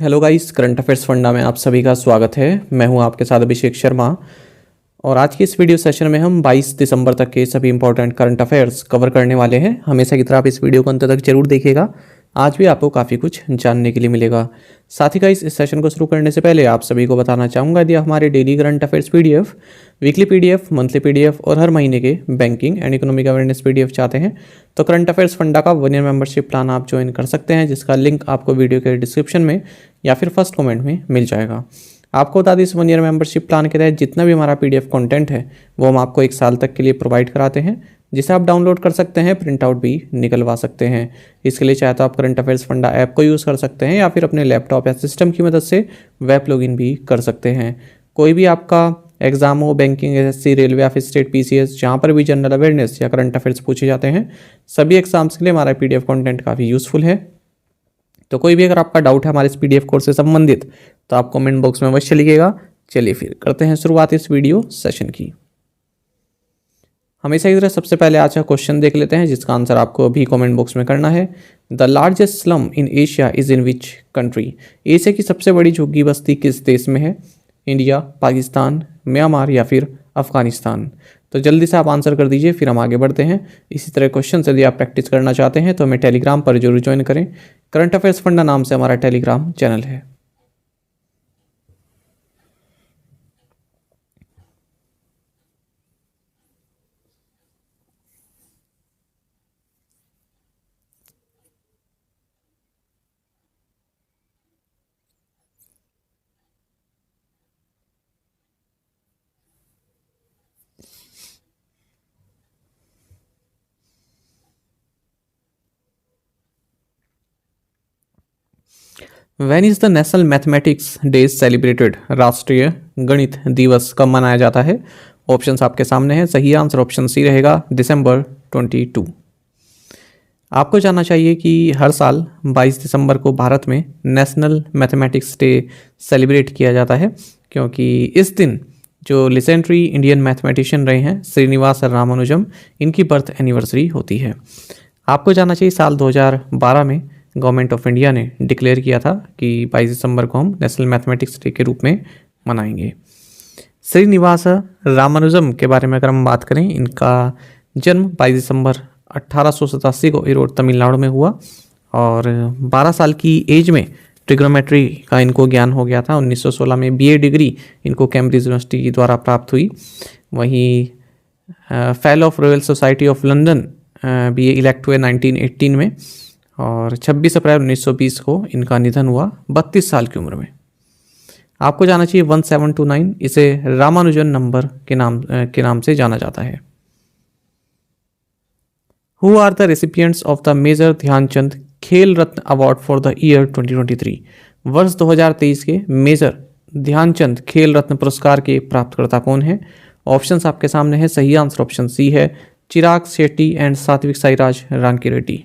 Hello guys, current affairs funda में आप सभी का स्वागत है। मैं हूं आपके साथ अभिषेक शर्मा और आज की इस वीडियो सेशन में हम 22 दिसंबर तक के सभी इंपॉर्टेंट करंट अफेयर्स कवर करने वाले हैं। हमेशा की तरह आप इस वीडियो को अंत तक जरूर देखिएगा, आज भी आपको काफ़ी कुछ जानने के लिए मिलेगा। साथ ही गाइस, इस सेशन को शुरू करने से पहले आप सभी को बताना चाहूँगा, यदि आप हमारे daily current affairs PDF, weekly PDF, monthly PDF और हर महीने के banking and economic awareness PDF चाहते हैं तो करंट अफेयर्स फंडा का 1 ईयर मेंबरशिप प्लान आप ज्वाइन कर सकते हैं, जिसका लिंक आपको वीडियो के डिस्क्रिप्शन में या फिर फर्स्ट कमेंट में मिल जाएगा। आपको बता दें, इस 1 ईयर मेंबरशिप प्लान के तहत जितना भी हमारा पीडीएफ कंटेंट है वो हम आपको 1 साल तक के लिए प्रोवाइड कराते हैं, जिसे आप डाउनलोड कर सकते हैं, प्रिंट आउट भी निकलवा सकते हैं। इसके लिए चाहे तो आप करंट अफेयर्स फंडा ऐप को यूज़ कर सकते हैं या फिर अपने लैपटॉप या सिस्टम की मदद से वेब लॉगिन भी कर सकते हैं। कोई भी आपका एग्जाम हो, बैंकिंग, एसएससी, रेलवे या फिर स्टेट पीसीएस, जहाँ पर भी जनरल अवेयरनेस या करंट अफेयर्स पूछे जाते हैं, सभी एग्जाम्स के लिए हमारा पीडीएफ कंटेंट काफ़ी यूज़फुल है। तो कोई भी अगर आपका डाउट है हमारे इस पीडीएफ कोर्स से संबंधित तो आप कमेंट बॉक्स में अवश्य लिखिएगा। चलिए फिर करते हैं शुरुआत इस वीडियो सेशन की। हमेशा की तरह सबसे पहले आज का क्वेश्चन देख लेते हैं, जिसका आंसर आपको अभी कमेंट बॉक्स में करना है। The largest slum in Asia is in which country? Asia की सबसे बड़ी झुग्गी बस्ती किस देश में है? इंडिया, पाकिस्तान, म्यांमार या फिर अफगानिस्तान? तो जल्दी से आप आंसर कर दीजिए, फिर हम आगे बढ़ते हैं। इसी तरह क्वेश्चन यदि आप प्रैक्टिस करना चाहते हैं तो हमें टेलीग्राम पर जरूर ज्वाइन करें। करंट अफेयर्स फंडा नाम से हमारा टेलीग्राम चैनल है। When is the national mathematics day celebrated? राष्ट्रीय गणित दिवस कब मनाया जाता है? ऑप्शंस आपके सामने हैं। सही आंसर ऑप्शन सी रहेगा, दिसंबर 22। आपको जानना चाहिए कि हर साल 22 दिसंबर को भारत में नेशनल मैथमेटिक्स डे सेलिब्रेट किया जाता है, क्योंकि इस दिन जो लेजेंडरी इंडियन मैथमेटिशियन रहे हैं श्रीनिवास रामानुजम, इनकी बर्थ एनिवर्सरी होती है। आपको जानना चाहिए साल 2012 में गवर्नमेंट ऑफ इंडिया ने डिक्लेयर किया था कि 22 दिसंबर को हम नेशनल मैथमेटिक्स डे के रूप में मनाएंगे। श्रीनिवास रामानुजम के बारे में अगर हम बात करें, इनका जन्म 22 दिसंबर 1887 को ईरोड, तमिलनाडु में हुआ और 12 साल की एज में ट्रिग्नोमेट्री का इनको ज्ञान हो गया था। 1916 में बीए डिग्री इनको कैम्ब्रिज यूनिवर्सिटी द्वारा प्राप्त हुई। वहीं fellow of royal society of London भी इलेक्ट हुए 1918 में और 26 अप्रैल 1920 को इनका निधन हुआ 32 साल की उम्र में। आपको जाना चाहिए 1729, इसे रामानुजन नंबर के नाम से जाना जाता है। Who are the recipients of the major Dhyan Chand Khel Ratna award for the year 2023? वर्ष 2023 के मेजर ध्यानचंद खेल रत्न पुरस्कार के प्राप्तकर्ता कौन है? ऑप्शंस आपके सामने है। सही आंसर ऑप्शन सी है, चिराग शेट्टी एंड सात्विक साईराज रांकीरेड्डी।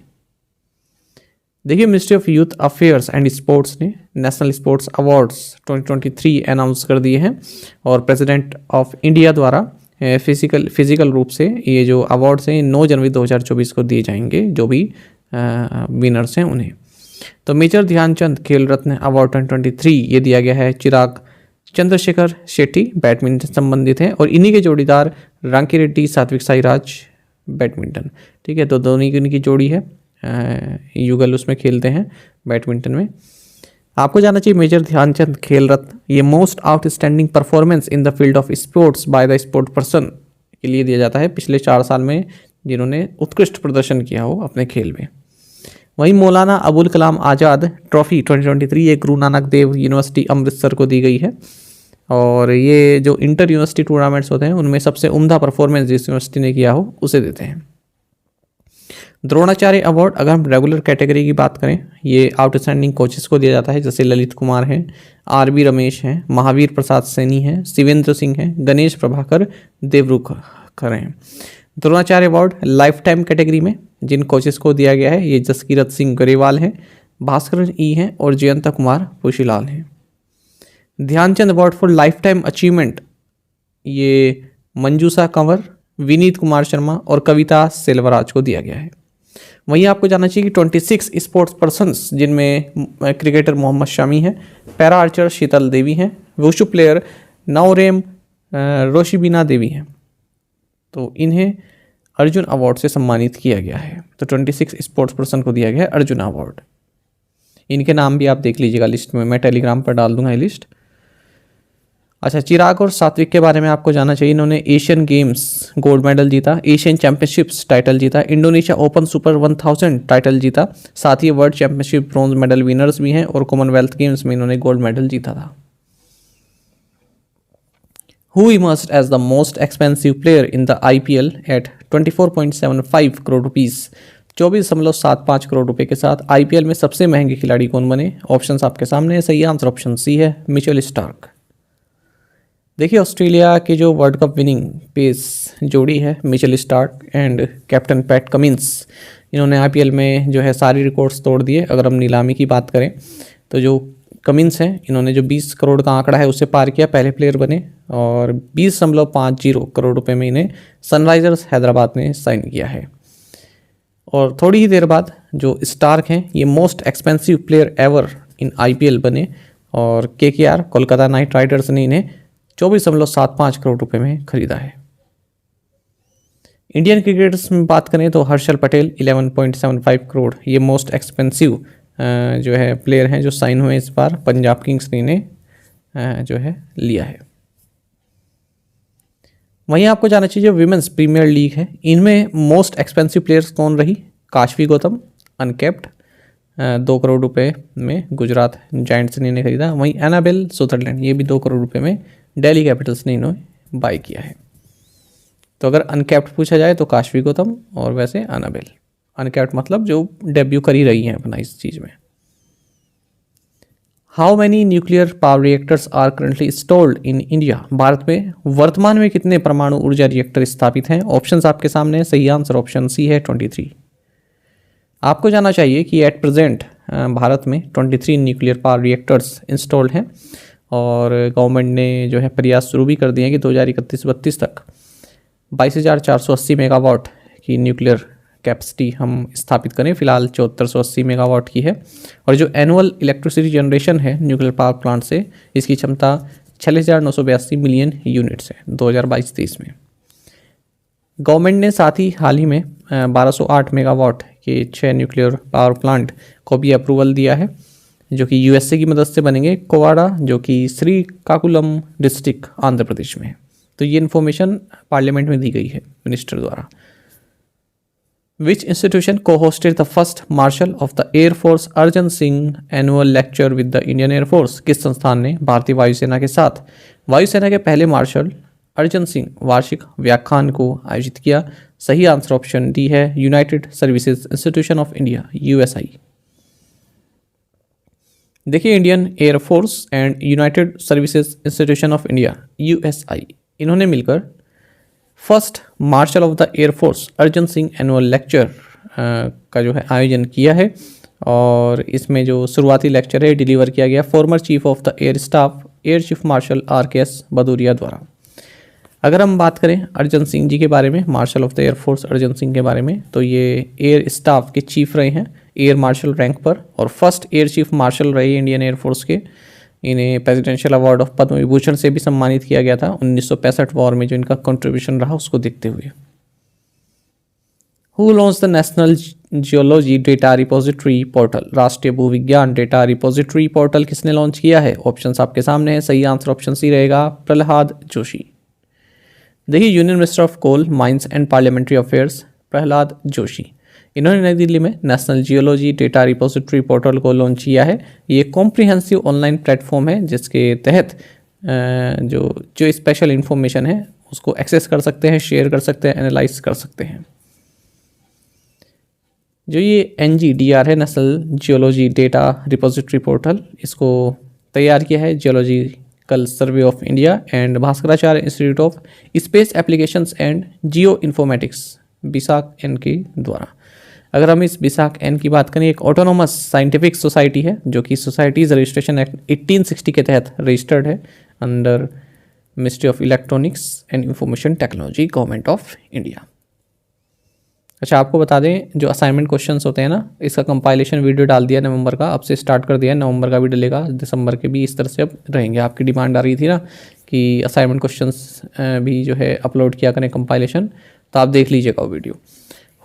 देखिए, ministry of youth affairs and sports ने नेशनल स्पोर्ट्स अवार्ड्स 2023 अनाउंस कर दिए हैं और प्रेसिडेंट ऑफ इंडिया द्वारा फिजिकल रूप से ये जो अवार्ड्स हैं 9 जनवरी 2024 को दिए जाएंगे, जो भी विनर्स हैं उन्हें। तो मेजर ध्यानचंद खेल रत्न अवार्ड 2023 ये दिया गया है चिराग चंद्रशेखर शेट्टी, बैडमिंटन संबंधित हैं, और इन्हीं के जोड़ीदार रांकीरेड्डी, सात्विक साईराज बैडमिंटन। ठीक है, तो दोनों की इनकी जोड़ी है, युगल उसमें खेलते हैं बैडमिंटन में। आपको जानना चाहिए मेजर ध्यानचंद खेल रत्न ये most outstanding performance in the field of sports by the sport person के लिए दिया जाता है, पिछले 4 साल में जिन्होंने उत्कृष्ट प्रदर्शन किया हो अपने खेल में। वहीं मौलाना अबुल कलाम आज़ाद ट्रॉफी 2023 ये गुरु नानक देव यूनिवर्सिटी अमृतसर को दी गई है और ये जो इंटर यूनिवर्सिटी टूर्नामेंट्स होते हैं उनमें सबसे उम्दा परफॉर्मेंस जिस यूनिवर्सिटी ने किया हो उसे देते हैं। द्रोणाचार्य अवार्ड अगर हम रेगुलर कैटेगरी की बात करें, ये आउटस्टैंडिंग कोचेस को दिया जाता है, जैसे ललित कुमार हैं, आरबी रमेश हैं, महावीर प्रसाद सैनी हैं, शिवेंद्र सिंह हैं, गणेश प्रभाकर देवरुखकर हैं। Dronacharya award life time category में जिन कोचेस को दिया गया है ये जसकीरत सिंह गरेवाल हैं, भास्कर ई हैं और जयंता कुमार पुशीलाल हैं। Dhyan Chand award for lifetime achievement ये मंजूषा कंवर, विनीत कुमार शर्मा और कविता सेल्वराज को दिया गया है। वहीं आपको जानना चाहिए कि 26 स्पोर्ट्स पर्सन्स जिनमें क्रिकेटर मोहम्मद शमी हैं, पैरा आर्चर शीतल देवी हैं, वुशु प्लेयर नवरेम रोशिबिना देवी हैं। तो इन्हें अर्जुन अवार्ड से सम्मानित किया गया है। तो 26 स्पोर्ट्स पर्सन को दिया गया है अर्जुन अवार्ड। इनके नाम भी आप देख लीजिएगा लिस्ट में, मैं टेलीग्राम पर डाल दूंगा ये लिस्ट। अच्छा, चिराग और सात्विक के बारे में आपको जानना चाहिए। इन्होंने एशियन गेम्स गोल्ड मेडल जीता, एशियन चैंपियनशिप्स टाइटल जीता, इंडोनेशिया ओपन सुपर 1000 टाइटल जीता, साथ ही World Championship bronze medal winners भी हैं और कॉमनवेल्थ गेम्स में इन्होंने गोल्ड मेडल जीता था। Who emerged as the most expensive player in the IPL at 24.75 crore rupees, 24.75 crore रुपए के साथ आईपीएल में सबसे महंगे खिलाड़ी कौन बने? ऑप्शंस आपके सामने है। सही आंसर ऑप्शन सी है, मिचेल स्टार्क। देखिए, ऑस्ट्रेलिया के जो वर्ल्ड कप विनिंग पेस जोड़ी है Mitchell Starc and captain PAT Cummins, इन्होंने आईपीएल में जो है सारी रिकॉर्ड्स तोड़ दिए। अगर हम नीलामी की बात करें तो जो कमिंस हैं, इन्होंने जो 20 करोड़ का आंकड़ा है उससे पार किया, पहले प्लेयर बने और 20.50 करोड़ रुपए में इन्हें सनराइजर्स हैदराबाद ने साइन किया है। और थोड़ी ही देर बाद जो स्टार्क हैं ये most expensive player ever in IPL बने और केकेआर कोलकाता नाइट राइडर्स ने इन्हें 24.75 करोड़ रुपए में खरीदा है। इंडियन क्रिकेटर्स में बात करें तो हर्षल पटेल 11.75 करोड़, ये मोस्ट एक्सपेंसिव जो है प्लेयर हैं जो साइन हुए इस बार। पंजाब किंग्स ने इन्हें जो है लिया है। वहीं आपको जानना चाहिए जो विमेंस प्रीमियर लीग है, इनमें मोस्ट एक्सपेंसिव प्लेयर्स कौन रही? काशवी गौतम अनकैप्ड 2 करोड़ रुपए में गुजरात जायंट्स ने इन्हें खरीदा। वहीं एनाबेल सुदरलैंड, ये भी 2 करोड़ रुपए में दिल्ली कैपिटल्स ने इन्हें बाय किया है। तो अगर अनकैप्ड पूछा जाए तो काशवी गौतम और वैसे एनाबेल। अनकैप्ड मतलब जो डेब्यू कर ही रही हैं अपना इस चीज़ में। How many nuclear power reactors are currently installed in India, Bharat में वर्तमान में कितने परमाणु ऊर्जा रिएक्टर स्थापित हैं? ऑप्शंस आपके सामने है। सही आंसर ऑप्शन सी है 23। आपको जानना चाहिए कि एट प्रेजेंट भारत में 23 न्यूक्लियर पावर रिएक्टर्स इंस्टॉल्ड हैं और गवर्नमेंट ने जो है प्रयास शुरू भी कर दिए हैं कि 2031-32 तक 22,480 मेगावाट की न्यूक्लियर कैपेसिटी हम स्थापित करें। फिलहाल 7480 मेगावाट की है और जो एनुअल इलेक्ट्रिसिटी जनरेशन है न्यूक्लियर पावर प्लांट से, इसकी क्षमता 46,982 मिलियन यूनिट्स है 2022-23 में। गवर्नमेंट ने साथ ही हाल ही में 1208 मेगावाट के 6 न्यूक्लियर पावर प्लांट को भी अप्रूवल दिया है जो कि यूएसए की मदद से बनेंगे। कोवाड़ा जो कि श्रीकाकुलम डिस्ट्रिक्ट आंध्र प्रदेश में है। तो ये इन्फॉर्मेशन पार्लियामेंट में दी गई है मिनिस्टर द्वारा। Which institution co-hosted the first Marshal of the Air Force Arjan Singh annual lecture with the Indian Air Force? किस संस्थान ने भारतीय वायुसेना के साथ वायुसेना के पहले मार्शल अर्जन सिंह वार्षिक व्याख्यान को आयोजित किया? सही आंसर ऑप्शन डी है, United Services Institution of India USI. देखिए, Indian Air Force and United Services Institution of India USI, इन्होंने मिलकर first Marshal of the Air Force Arjan Singh annual lecture का जो है आयोजन किया है और इसमें जो शुरुआती लेक्चर है डिलीवर किया गया former chief of the air staff air chief marshal RKS Bhadauria द्वारा। अगर हम बात करें अर्जन सिंह जी के बारे में, martial of the Air Force Arjan Singh के बारे में, तो ये एयर स्टाफ के चीफ रहे हैं एयर मार्शल रैंक पर और फर्स्ट एयर चीफ मार्शल रहे इंडियन एयरफोर्स के। इन्हें presidential award of Padma Vibhushan से भी सम्मानित किया गया था 1965 वॉर में जो इनका कंट्रीब्यूशन रहा उसको देखते हुए। Who launch the national geology data repository portal, राष्ट्रीय भूविज्ञान डेटा रिपोजिटरी पोर्टल किसने लॉन्च किया है? ऑप्शंस आपके सामने है। सही आंसर ऑप्शन सी रहेगा, प्रहलाद जोशी। देखिए, union minister of coal mines and parliamentary affairs Prahlad Joshi, इन्होंने नई दिल्ली में national geology data repository portal को लॉन्च किया है। ये कॉम्प्रिहेंसिव ऑनलाइन प्लेटफॉर्म है जिसके तहत जो स्पेशल इन्फॉर्मेशन है उसको एक्सेस कर सकते हैं, शेयर कर सकते हैं, एनालाइज कर सकते हैं। जो ये NGDR है, national geology data repository portal, इसको तैयार किया है geological survey of India and Bhaskaracharya institute of space applications and geo informatics BISAC-N के द्वारा। अगर हम इस BISAC-N की बात करें, एक ऑटोनोमस साइंटिफिक सोसाइटी है जो कि सोसाइटीज़ रजिस्ट्रेशन एक्ट 1860 के तहत रजिस्टर्ड है under ministry of electronics and information technology, government of India. अच्छा, आपको बता दें जो असाइनमेंट क्वेश्चंस होते हैं ना, इसका कंपाइलेशन वीडियो डाल दिया नवंबर का, अब से स्टार्ट कर दिया है, नवंबर का भी डलेगा, दिसंबर के भी इस तरह से अब रहेंगे। आपकी डिमांड आ रही थी ना कि असाइनमेंट क्वेश्चंस भी जो है अपलोड किया करें कंपाइलेशन, तो आप देख लीजिएगा वो वीडियो।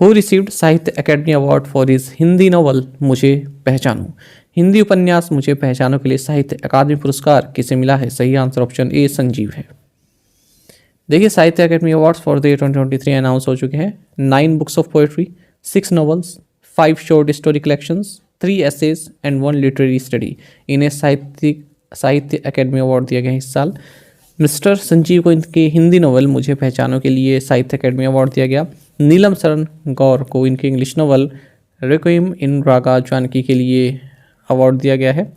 हु रिसीव्ड साहित्य academy award for his Hindi novel मुझे पहचानो। हिंदी उपन्यास मुझे पहचानो के लिए साहित्य अकादमी पुरस्कार किसे मिला है? सही आंसर ऑप्शन ए संजीव है। देखिए, Sahitya academy awards for the 2023 announce हो चुके हैं। 9 books of poetry, 6 novels, 5 short story collections, 3 essays and 1 literary study, इन्हें साहित्य अकेडमी अवार्ड दिया गया है इस साल। मिस्टर संजीव को इनके हिंदी नॉवल मुझे पहचानो के लिए साहित्य अकेडमी अवार्ड दिया गया। नीलम शरण गौर को इनके इंग्लिश नॉवल रिक्विएम इन रागा जानकी के लिए अवार्ड दिया गया है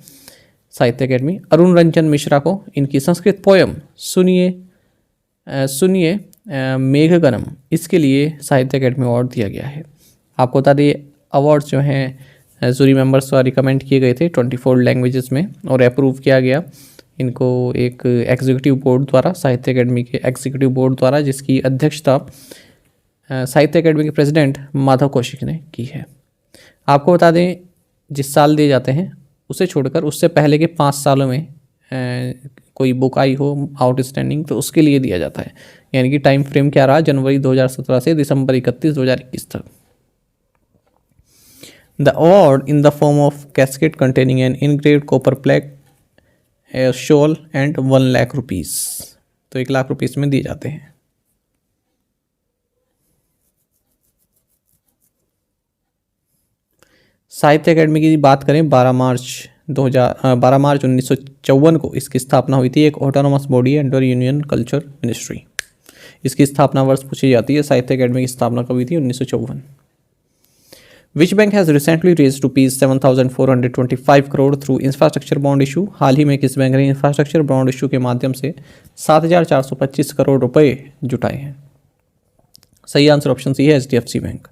साहित्य अकेडमी। अरुण रंजन मिश्रा को इनकी संस्कृत पोयम सुनिए मेघगनम, इसके लिए साहित्य अकेडमी अवार्ड दिया गया है। आपको बता दें अवार्ड्स जो हैं जूरी मेंबर्स द्वारा रिकमेंड किए गए थे 24 लैंग्वेजेस में और अप्रूव किया गया इनको एक एग्जीक्यूटिव बोर्ड द्वारा, साहित्य अकेडमी के एग्जीक्यूटिव बोर्ड द्वारा, जिसकी अध्यक्षता साहित्य अकेडमी के प्रेसिडेंट माधव कौशिक ने की है। आपको बता दें जिस साल दिए जाते हैं उसे छोड़कर उससे पहले के 5 सालों में कोई बुक आई हो आउटस्टैंडिंग तो उसके लिए दिया जाता है। यानी कि टाइम फ्रेम क्या रहा, जनवरी 2017 से दिसंबर 31, 2021 तक। The award in the form of casket containing N engraved copper plate shawl and 1 lakh rupees, तो 1 लाख रुपीज़ में दिए जाते हैं। साहित्य अकेडमी की बात करें 12 मार्च 1954 को इसकी स्थापना हुई थी। एक autonomous body under union culture ministry. इसकी स्थापना वर्ष पूछी जाती है। साहित्य अकेडमी की स्थापना कब हुई थी? 1954। Which bank has recently raise ₹7,425 crore through infrastructure bond issue. हाल ही में किस बैंक ने इंफ्रास्ट्रक्चर बॉन्ड इशू के माध्यम से 7,425 करोड़ रुपए जुटाए हैं? सही आंसर ऑप्शन सी है HDFC बैंक।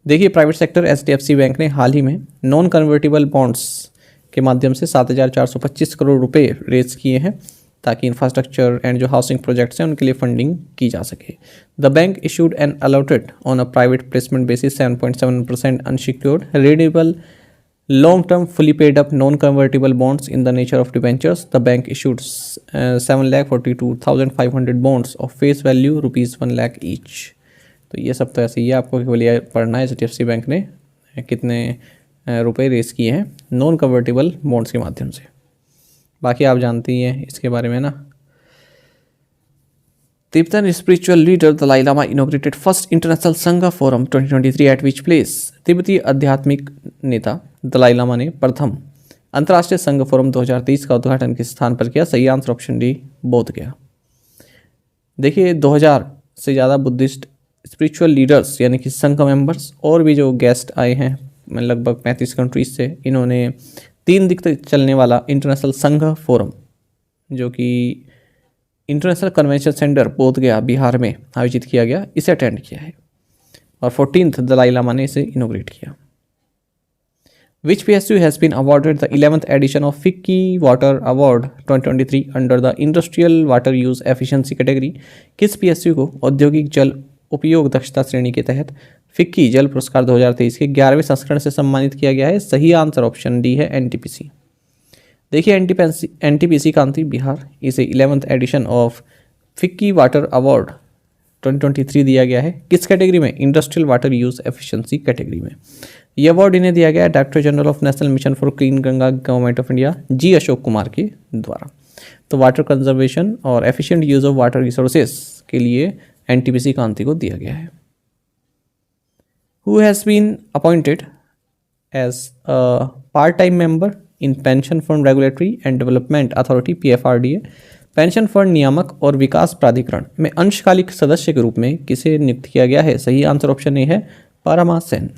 देखिए, प्राइवेट सेक्टर HDFC बैंक ने हाल ही में नॉन कन्वर्टेबल बॉन्ड्स के माध्यम से 7,425 करोड़ रुपए रेज किए हैं ताकि इंफ्रास्ट्रक्चर एंड जो हाउसिंग प्रोजेक्ट्स हैं उनके लिए फंडिंग की जा सके। The bank issued N allotted on a private placement basis 7.7% unsecured renewable long term fully paid up non convertible bonds in the nature of debentures. The bank issued 7,42,500 bonds of face value ₹1 lakh each. तो ये सब तो ऐसे ही है, आपको केवल ये पढ़ना है HDFC बैंक ने कितने रुपए रेस किए हैं नॉन कन्वर्टेबल बॉन्ड्स के माध्यम से। बाकी आप जानते ही हैं इसके बारे में ना। Tibetan spiritual leader Dalai Lama inaugurated first international Sangha forum 2023 at which place. तिब्बती आध्यात्मिक नेता दलाई लामा ने प्रथम अंतर्राष्ट्रीय संघ फोरम 2023 का उद्घाटन किस स्थान पर किया? सही आंसर ऑप्शन डी बोध गया। देखिए, 2000 से ज़्यादा बुद्धिस्ट स्पिरिचुअल लीडर्स यानी कि संघ मेंबर्स और भी जो गेस्ट आए हैं लगभग 35 कंट्रीज से, इन्होंने 3 दिन तक चलने वाला इंटरनेशनल संघ फोरम जो कि international convention centre Bodhgaya Bihar में आयोजित किया गया, इसे अटेंड किया है और 14th दलाई लामा ने इसे इनोग्रेट किया। Which PSU has been awarded the 11th edition of FICCI Water Award 2023 under the Industrial Water Use Efficiency category? किस PSU को औद्योगिक जल उपयोग दक्षता श्रेणी के तहत फिक्की जल पुरस्कार 2023 के 11वें संस्करण से सम्मानित किया गया है? सही आंसर ऑप्शन डी है NTPC। देखिए, NTPC कांति बिहार इसे 11th edition of FICCI water award 2023 दिया गया है। किस कैटेगरी में? Industrial water use efficiency category में। यह अवार्ड इन्हें दिया गया है Director General of National Mission for Clean Ganga Government of India G Ashok Kumar के द्वारा। तो वाटर कंजर्वेशन और efficient use of water resources के लिए NTPC कांति को दिया गया है। Who has been appointed as a part-time member in Pension Fund Regulatory and Development Authority PFRDA? Pension fund नियामक और विकास प्राधिकरण में अंशकालिक सदस्य के रूप में किसे नियुक्त किया गया है? सही आंसर ऑप्शन ए है परमा सेन।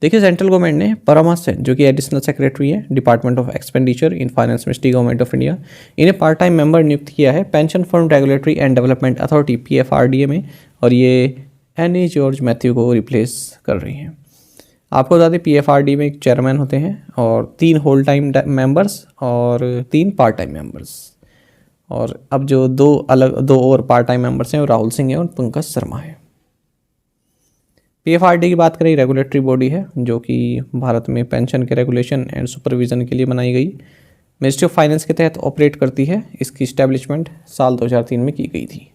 देखिए, सेंट्रल गवर्नमेंट ने परमा सेन जो कि एडिशनल सेक्रेटरी है department of expenditure in finance ministry government of India, इन्हें पार्ट टाइम मेंबर नियुक्त किया है pension fund regulatory and development authority PFRDA में, और ये NA जॉर्ज मैथ्यू को रिप्लेस कर रही हैं। आपको बता दें PFRDA में एक चेयरमैन होते हैं और 3 होल टाइम मेंबर्स और 3 पार्ट टाइम मेंबर्स, और अब जो 2 और पार्ट टाइम मेंबर्स हैं वो राहुल सिंह है और पंकज शर्मा है। पीएफआरडी की बात करें, रेगुलेटरी बॉडी है जो कि भारत में पेंशन के रेगुलेशन एंड सुपरविजन के लिए बनाई गई, मिनिस्ट्री ऑफ फाइनेंस के तहत ऑपरेट करती है। इसकी इस्टेब्लिशमेंट साल 2003 में की गई थी।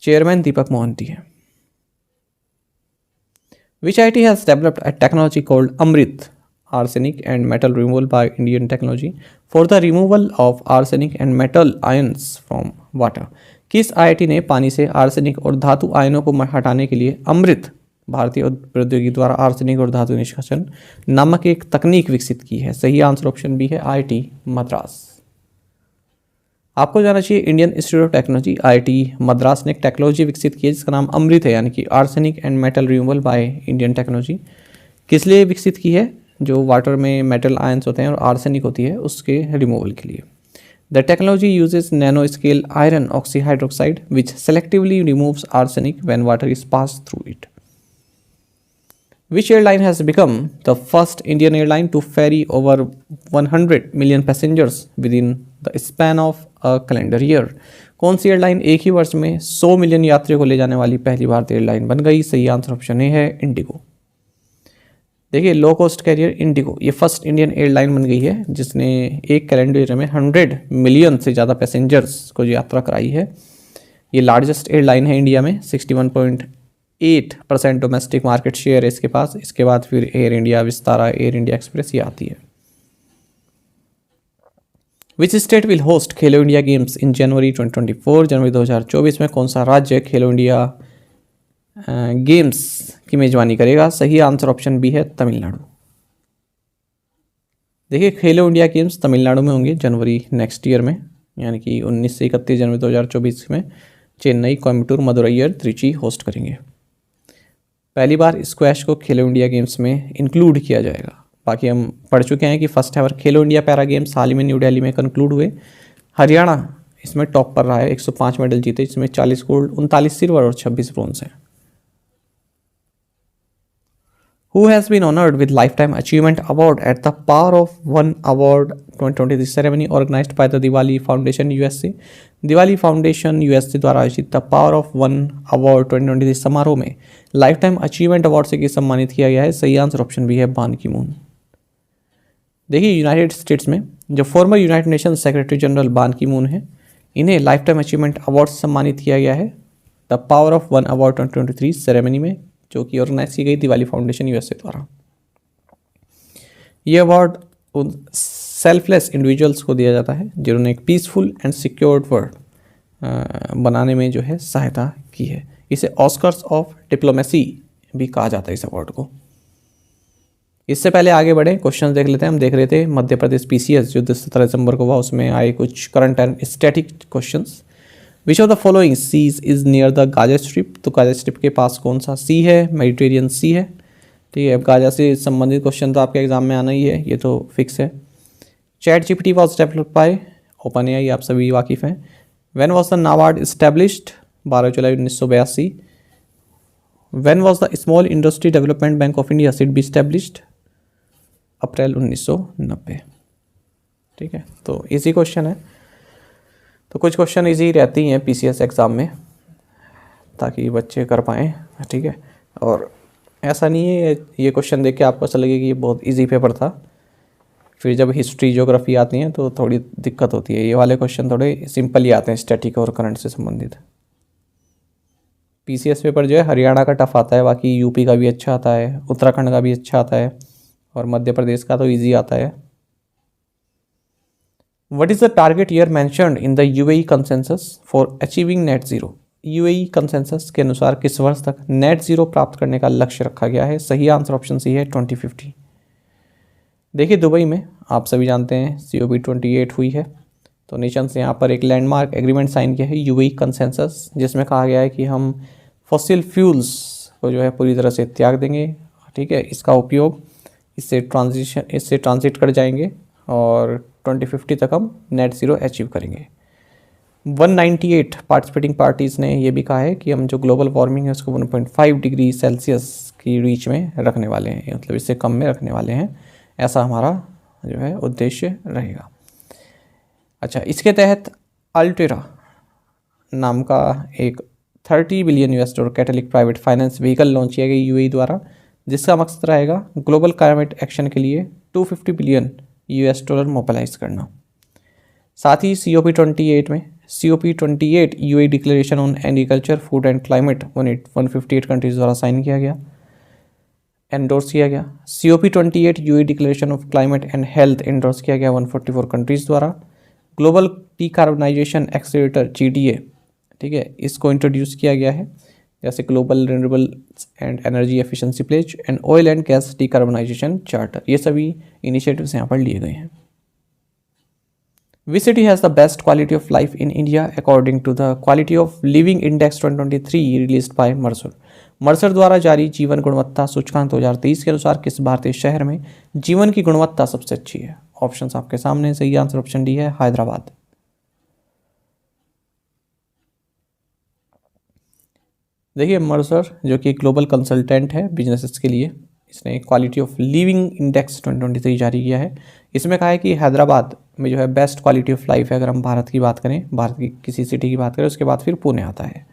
चेयरमैन दीपक मोहंती है। Which IT has developed a technology called Amrit, arsenic and metal removal by Indian technology, for the removal of arsenic and metal ions from water? किस आईआईटी ने पानी से आर्सेनिक और धातु आयनों को हटाने के लिए अमृत, भारतीय प्रौद्योगिकी द्वारा आर्सेनिक और धातु निष्कासन नामक एक तकनीक विकसित की है? सही आंसर ऑप्शन बी है, आईआईटी मद्रास। आपको जाना चाहिए Indian institute of technology IIT Madras ने एक टेक्नोलॉजी विकसित की है जिसका नाम अमृत है, यानी कि arsenic and metal removal by Indian technology. किस लिए विकसित की है? जो वाटर में मेटल आयंस होते हैं और आर्सेनिक होती है उसके रिमूवल के लिए। The technology uses nano scale iron oxyhydroxide which selectively removes arsenic when water is pass through it. Which airline has become the first Indian airline to ferry over 100 million passengers within the span of a calendar year? कौन सी airline एक ही वर्ष में 100 million यात्रियों को ले जाने वाली पहली भारतीय एयरलाइन बन गई? सही आंसर ऑप्शन ए है, इंडिगो। देखिए लो कॉस्ट कैरियर इंडिगो ये फर्स्ट इंडियन एयरलाइन बन गई है जिसने एक कैलेंडर ईयर में 100 मिलियन से ज़्यादा पैसेंजर्स को यात्रा कराई है। ये लार्जेस्ट एयरलाइन है इंडिया में, 61.8% डोमेस्टिक मार्केट शेयर है इसके पास। इसके बाद फिर air India, Vistara, air India express ये आती है। Which state will host Khelo India games इन जनवरी 2024? जनवरी 2024 में कौन सा राज्य खेलो इंडिया गेम्स की मेजबानी करेगा? सही आंसर ऑप्शन बी है, तमिलनाडु। देखिए खेलो इंडिया गेम्स तमिलनाडु में होंगे जनवरी नेक्स्ट ईयर में, यानी कि 19 से 31 जनवरी 2024 में चेन्नई, कोयम्बटूर, मदुरई और त्रिची होस्ट करेंगे। पहली बार स्क्वैश को खेलो इंडिया गेम्स में इंक्लूड किया जाएगा। बाकी हम पढ़ चुके हैं कि फर्स्ट एवर खेलो इंडिया पैरा गेम्स हाल ही में न्यू दिल्ली में कंक्लूड हुए। हरियाणा इसमें टॉप पर रहा है, 105 मेडल जीते जिसमें 40 गोल्ड, 39 सिल्वर और 26 ब्रोंज हैं। Who has been honored with Lifetime Achievement Award at the Power of One Award 2023 ceremony organized by the Diwali Foundation USA? Diwali foundation USA द्वारा आयोजित the power of one award 2023 समारोह में life time achievement award से सम्मानित किया गया है। सही आंसर ऑप्शन बी है, बान की मून। देखिए यूनाइटेड स्टेट्स में जो farmer United nation secretary general बान की मून है, इन्हें लाइफ टाइम अचीवमेंट अवार्ड से सम्मानित किया गया है the power of one award 2023 ceremony में, जो कि ऑर्गेनाइज की गई दिवाली फाउंडेशन यूएसए द्वारा। ये अवार्ड उन सेल्फलेस इंडिविजुअल्स को दिया जाता है जिन्होंने एक पीसफुल एंड सिक्योर्ड वर्ल्ड बनाने में जो है सहायता की है। इसे ऑस्कर्स ऑफ डिप्लोमेसी भी कहा जाता है इस अवार्ड को। इससे पहले आगे बढ़े क्वेश्चन देख लेते हैं। हम देख रहे थे मध्य प्रदेश पीसीएस जो 17 दिसंबर को हुआ, उसमें आए कुछ current and static questions. Which of the following seas is near the Gaza strip? तो गाजा स्ट्रिप के पास कौन सा सी है? मेडिटेरियन सी है। ठीक है, अब गाजा से संबंधित क्वेश्चन तो आपके एग्जाम में आना ही है, ये तो फिक्स है। ChatGPT was developed by OpenAI, आप सभी वाकिफ़ हैं। When was the NABARD established? 12 जुलाई 1982। When was the Small Industry Development Bank of India SIDBI established? April 1990। ठीक है, तो इजी क्वेश्चन है। तो कुछ क्वेश्चन इजी रहती हैं पीसीएस एग्ज़ाम में ताकि बच्चे कर पाएँ। ठीक है, और ऐसा नहीं है ये क्वेश्चन देख के आपको ऐसा लगे कि ये बहुत इजी पेपर था, फिर जब हिस्ट्री ज्योग्राफी आती हैं तो थोड़ी दिक्कत होती है। ये वाले क्वेश्चन थोड़े सिंपल ही आते हैं, स्टैटिक और करंट से संबंधित। पीसीएस पेपर जो है हरियाणा का टफ आता है, बाकी यूपी का भी अच्छा आता है, उत्तराखंड का भी अच्छा आता है और मध्य प्रदेश का तो ईजी आता है। What is the target year mentioned in the UAE consensus for achieving net zero? UAE consensus के अनुसार किस वर्ष तक नेट ज़ीरो प्राप्त करने का लक्ष्य रखा गया है? सही आंसर ऑप्शन सी है, 2050। देखिए दुबई में आप सभी जानते हैं COP28 हुई है, तो नेशंस ने यहाँ पर एक लैंडमार्क एग्रीमेंट साइन किया है UAE कंसेंसस, जिसमें कहा गया है कि हम फॉसिल फ्यूल्स को जो है पूरी तरह से त्याग देंगे। ठीक है, इसका उपयोग इससे ट्रांजिट कर जाएंगे और 2050 तक हम नेट ज़ीरो अचीव करेंगे। 198 पार्टिसिपेटिंग पार्टीज़ ने यह भी कहा है कि हम जो ग्लोबल वार्मिंग है उसको 1.5 डिग्री सेल्सियस की रीच में रखने वाले हैं, मतलब इससे कम में रखने वाले हैं। ऐसा हमारा जो है उद्देश्य रहेगा। अच्छा, इसके तहत अल्टेरा नाम का एक $30 billion catalytic private finance vehicle launch किया गया यूएई द्वारा, जिसका मकसद रहेगा ग्लोबल क्लाइमेट एक्शन के लिए $250 बिलियन मोबिलाइज करना। साथ ही COP28 में COP28 UAE declaration on agriculture food and climate 158 countries द्वारा साइन किया गया, एंडोर्स किया गया। COP28 UAE declaration of climate and health endorse किया गया 144 कंट्रीज द्वारा। ग्लोबल डिकार्बनाइजेशन एक्सेलरेटर GDA, ठीक है, इसको इंट्रोड्यूस किया गया है, जैसे global renewable and energy efficiency plays and oil and gas decarbonisation charter, ये सभी इनिशिएटिव्स यहाँ पर लिए गए हैं। Which city has the best quality of life in India according to the Quality of Living Index 2023 released by Mercer? Mercer द्वारा जारी जीवन गुणवत्ता सूचकांक 2023 के अनुसार किस भारतीय शहर में जीवन की गुणवत्ता सबसे अच्छी है? ऑप्शंस आपके सामने, सही आंसर ऑप्शन डी है, हैदराबाद। देखिए, मर्सर जो कि ग्लोबल कंसल्टेंट है बिजनेसेस के लिए, इसने क्वालिटी ऑफ लिविंग इंडेक्स 2023 जारी किया है। इसमें कहा है कि हैदराबाद में जो है बेस्ट क्वालिटी ऑफ लाइफ है। अगर हम भारत की बात करें, भारत की किसी सिटी की बात करें, उसके बाद फिर पुणे आता है।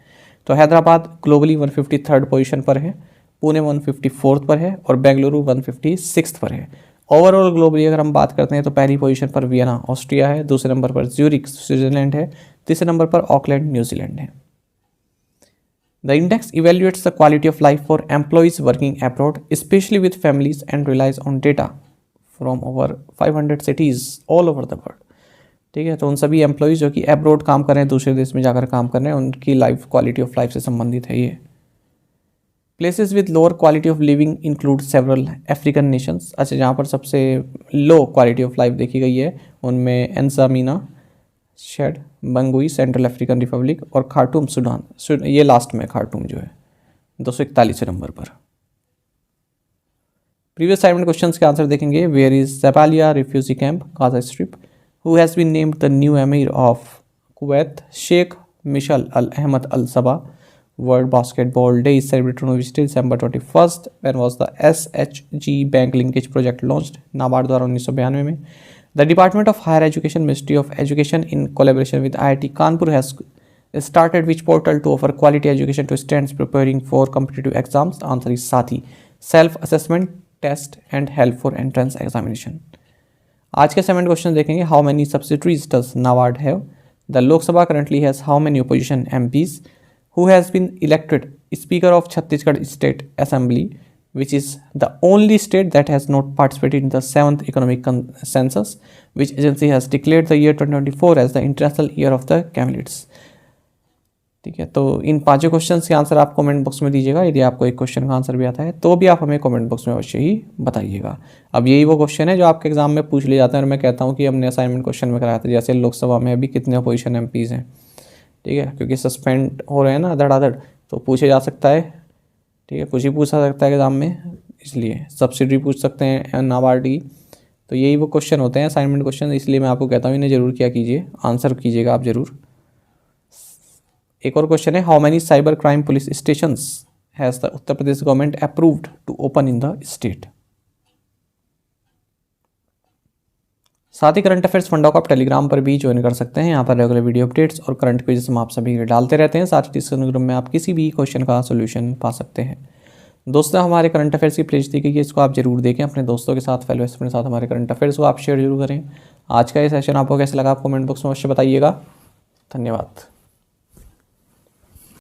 तो हैदराबाद ग्लोबली 153rd पोजीशन पर है, पुणे 154th पर है और बेंगलुरु 156th पर है। ओवरऑल ग्लोबली अगर हम बात करते हैं तो पहली पोजीशन पर वियना ऑस्ट्रिया है, दूसरे नंबर पर ज्यूरिख स्विट्जरलैंड है, तीसरे नंबर पर ऑकलैंड न्यूजीलैंड है। The index evaluates the quality of life for employees working abroad specially with families and relies on data from over 500 cities all over the world. ठीक है, तो उन सभी एम्प्लॉइज़ जो कि एब्रोड काम कर रहे हैं, दूसरे देश में जाकर काम कर रहे हैं, उनकी लाइफ क्वालिटी ऑफ लाइफ से संबंधित है ये। Places with lower quality of living include several African Nations. अच्छा, जहाँ पर सबसे लो क्वालिटी ऑफ लाइफ देखी गई है उनमें N'Djamena, Chad, Bangui Central African Republic और खार्टूम सूडान, ये लास्ट में खार्टूम जो है 241 नंबर पर। प्रीवियस असाइनमेंट क्वेश्चंस के आंसर देखेंगे। Where is Jabalia refugee camp, Gaza Strip. Who has been named the new Amir of Kuwait, Sheikh Mishal Al Ahmad Al Sabah. World Basketball Day is celebrated on which day, December 21st। When was the SHG bank linkage project launched, NABARD द्वारा 1992 में। The department of higher education, ministry of education in collaboration with IIT Kanpur has started which portal to offer quality education to students preparing for competitive exams? The answer is Sathee, self assessment test and help for entrance examination. आज के assignment question देखेंगे। How many subsidiaries does NABARD have? The Lok Sabha currently has how many opposition MPs? Who has been elected speaker of Chhattisgarh state assembly, which is the only state that has not participated in the 7th economic census, which agency has declared the year 2024 as the international year of the camelids? ठीक है, तो इन पांचों questions के answer आप comment box में दीजिएगा। यदि आपको एक क्वेश्चन का आंसर भी आता है तो भी आप हमें कमेंट बॉक्स में अवश्य ही बताइएगा। अब यही वो क्वेश्चन है जो आपके एग्जाम में पूछ लिए जाते हैं और मैं कहता हूँ कि हमने असाइनमेंट क्वेश्चन में कराया था। जैसे लोकसभा में अभी कितने अपोजिशन MPs हैं, ठीक है, क्योंकि सस्पेंड हो रहे हैं ना धड़ाधड़, तो पूछे जा सकता है। ठीक है, कुछ ही पूछा सकता है एग्जाम में, इसलिए सब्सिडी पूछ सकते हैं नाबार्ड की। तो यही वो क्वेश्चन होते हैं असाइनमेंट क्वेश्चन, इसलिए मैं आपको कहता हूँ इन्हें जरूर क्या कीजिए, आंसर कीजिएगा आप जरूर। एक और क्वेश्चन है, how many cyber crime police stations has the Uttar Pradesh government approved to open in the state? साथ ही करंट अफेयर्स फंडा को आप टेलीग्राम पर भी ज्वाइन कर सकते हैं। यहाँ पर रेगुलर वीडियो अपडेट्स और करंट क्विज़ हम आप सभी डालते रहते हैं। साथ ही डिस्कशन ग्रुप में आप किसी भी क्वेश्चन का सोल्यूशन पा सकते हैं। दोस्तों, हमारे करंट अफेयर्स की प्लेलिस्ट दी गई है, इसको आप जरूर देखें। अपने दोस्तों के साथ, फेलो स्टूडेंट के साथ हमारे करंट अफेयर्स को आप शेयर जरूर करें। आज का ये सेशन आपको कैसे लगा, आप कमेंट बॉक्स में अवश्य बताइएगा। धन्यवाद।